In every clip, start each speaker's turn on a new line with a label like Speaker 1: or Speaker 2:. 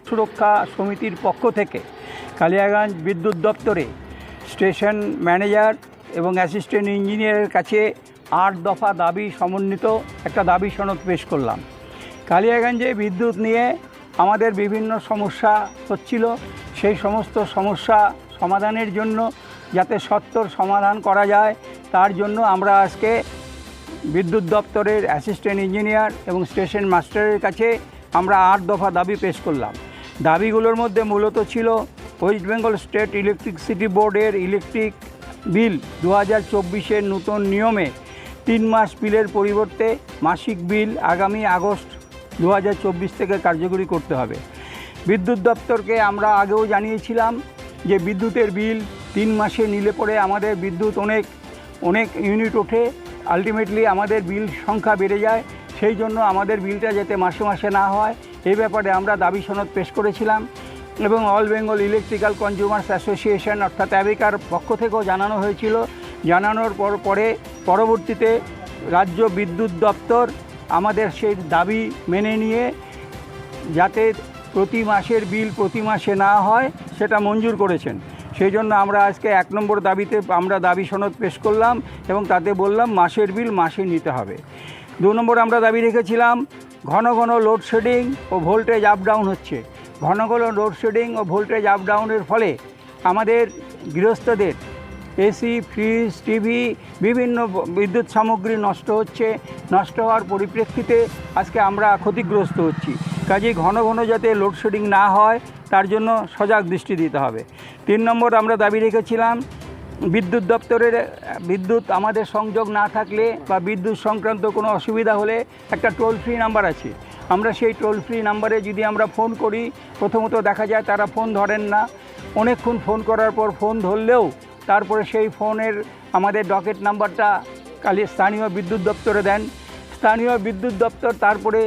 Speaker 1: সুরক্ষা সমিতির পক্ষ থেকে কালিয়াগঞ্জ বিদ্যুৎ দপ্তরে স্টেশন ম্যানেজার এবং অ্যাসিস্ট্যান্ট ইঞ্জিনিয়ারের কাছে 8 দফা দাবি সমন্বিত একটা দাবি সনদ পেশ করলাম। কালিয়াগঞ্জে বিদ্যুৎ নিয়ে আমাদের বিভিন্ন সমস্যা হচ্ছিল, সেই সমস্ত সমস্যা সমাধানের জন্য যাতে সত্বর সমাধান করা যায় তার জন্য আমরা আজকে বিদ্যুৎ দপ্তরের অ্যাসিস্ট্যান্ট ইঞ্জিনিয়ার এবং স্টেশন মাস্টারের কাছে আমরা 8 দফা দাবি পেশ করলাম। দাবিগুলোর মধ্যে মূলত ছিল ওয়েস্ট বেঙ্গল স্টেট ইলেকট্রিসিটি বোর্ডের ইলেকট্রিক বিল 2024-এর নতুন নিয়মে 3 মাস বিলের পরিবর্তে মাসিক বিল আগামী আগস্ট 2024 থেকে কার্যকরী করতে হবে। বিদ্যুৎ দপ্তরকে আমরা আগেও জানিয়েছিলাম যে বিদ্যুতের বিল 3 মাসে নিলে পরে আমাদের বিদ্যুৎ অনেক ইউনিট ওঠে, আলটিমেটলি আমাদের বিল সংখ্যা বেড়ে যায়। সেই জন্য আমাদের বিলটা যাতে মাসে মাসে না হয় এই ব্যাপারে আমরা দাবি সনদ পেশ করেছিলাম এবং all Bengal electrical consumers association অর্থাৎ অ্যাবিকার পক্ষ থেকেও জানানো হয়েছিল। জানানোর পরবর্তীতে রাজ্য বিদ্যুৎ দপ্তর আমাদের সেই দাবি মেনে নিয়ে যাতে প্রতি মাসের বিল প্রতি মাসে না হয় সেটা মঞ্জুর করেছেন। সেই জন্য আমরা আজকে 1 নম্বর দাবিতে আমরা দাবি সনদ পেশ করলাম এবং তাতে বললাম মাসের বিল মাসে নিতে হবে। 2 নম্বর আমরা দাবি রেখেছিলাম ঘন ঘন লোডশেডিং ও ভোল্টেজ আপ ডাউন হচ্ছে। ঘন ঘন লোডশেডিং ও ভোল্টেজ আপ ডাউনের ফলে আমাদের গৃহস্থদের এসি, ফ্রিজ, টিভি বিভিন্ন বিদ্যুৎ সামগ্রী নষ্ট হচ্ছে। নষ্ট হওয়ার পরিপ্রেক্ষিতে আজকে আমরা ক্ষতিগ্রস্ত হচ্ছি। কাজেই ঘন ঘন যাতে লোডশেডিং না হয় তার জন্য সজাগ দৃষ্টি দিতে হবে। 3 নম্বর আমরা দাবি রেখেছিলাম বিদ্যুৎ দপ্তরের বিদ্যুৎ আমাদের সংযোগ না থাকলে বা বিদ্যুৎ সংক্রান্ত কোনো অসুবিধা হলে একটা টোল ফ্রি নাম্বার আছে। আমরা সেই টোল ফ্রি নাম্বারে যদি আমরা ফোন করি প্রথমত দেখা যায় তারা ফোন ধরেন না, অনেকক্ষণ ফোন করার পর ফোন ধরলেও তারপরে সেই ফোনের আমাদের ডকেট নাম্বারটা স্থানীয় বিদ্যুৎ দপ্তরে দেন। স্থানীয় বিদ্যুৎ দপ্তর তারপরে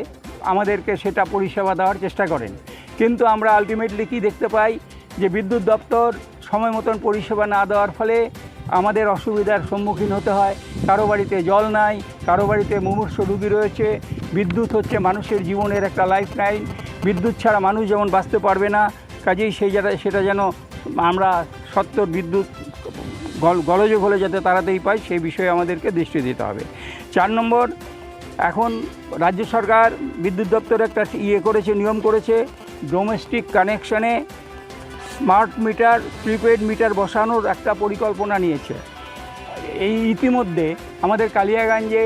Speaker 1: আমাদেরকে সেটা পরিষেবা দেওয়ার চেষ্টা করেন। কিন্তু আমরা আলটিমেটলি কি দেখতে পাই যে বিদ্যুৎ দপ্তর সময় মতন পরিষেবা না দেওয়ার ফলে আমাদের অসুবিধার সম্মুখীন হতে হয়। কারো বাড়িতে জল নাই, কারো বাড়িতে মুমূর্ষ রোগী রয়েছে। বিদ্যুৎ হচ্ছে মানুষের জীবনের একটা লাইফ লাইন। বিদ্যুৎ ছাড়া মানুষ যেমন বাঁচতে পারবে না, কাজেই সেটা যেন আমরা সত্তর বিদ্যুৎ গোলযোগ হলে যাতে তাড়াতাড়ি পাই সেই বিষয়ে আমাদেরকে দৃষ্টি দিতে হবে। 4 নম্বর, এখন রাজ্য সরকার বিদ্যুৎ দপ্তর একটা নিয়ম করেছে ডোমেস্টিক কানেকশনে স্মার্ট মিটার, প্রিপেড মিটার বসানোর একটা পরিকল্পনা নিয়েছে। এই ইতিমধ্যে আমাদের কালিয়াগঞ্জে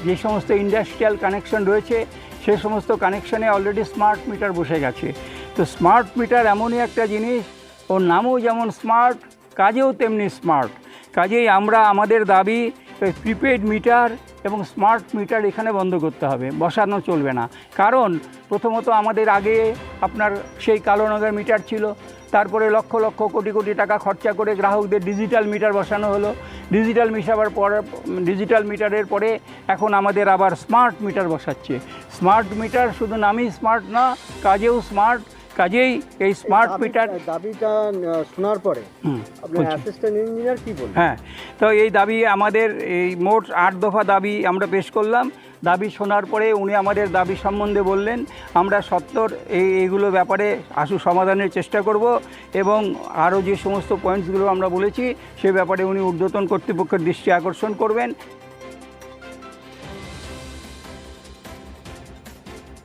Speaker 1: যে সমস্ত ইন্ডাস্ট্রিয়াল কানেকশন রয়েছে সে সমস্ত কানেকশনে অলরেডি স্মার্ট মিটার বসে গেছে। তো স্মার্ট মিটার এমনই একটা জিনিস, ওর নামও যেমন স্মার্ট কাজেও তেমনি স্মার্ট। কাজেই আমরা আমাদের দাবি প্রিপেড মিটার এবং স্মার্ট মিটার এখানে বন্ধ করতে হবে, বসানো চলবে না। কারণ প্রথমত আমাদের আগে আপনার সেই কালো নগের মিটার ছিল, তারপরে লক্ষ লক্ষ কোটি কোটি টাকা খরচা করে গ্রাহকদের ডিজিটাল মিটার বসানো হলো। ডিজিটাল মিটারের পরে এখন আমাদের আবার স্মার্ট মিটার বসাচ্ছে। স্মার্ট মিটার শুধু নামই স্মার্ট না, কাজেও স্মার্ট। কাজেই এই স্মার্ট মিটার
Speaker 2: দাবিটা শোনার পরে আপনার অ্যাসিস্ট্যান্ট ইঞ্জিনিয়ার কি বলবেন?
Speaker 1: হ্যাঁ, তো এই দাবি আমাদের এই মোট 8 দফা দাবি আমরা পেশ করলাম। দাবি শোনার পরে উনি আমাদের দাবি সম্বন্ধে বললেন আমরা সত্বর এইগুলো ব্যাপারে সমাধানের চেষ্টা করব এবং আরও যে সমস্ত পয়েন্টসগুলো আমরা বলেছি সে ব্যাপারে উনি ঊর্ধ্বতন কর্তৃপক্ষের দৃষ্টি আকর্ষণ করবেন।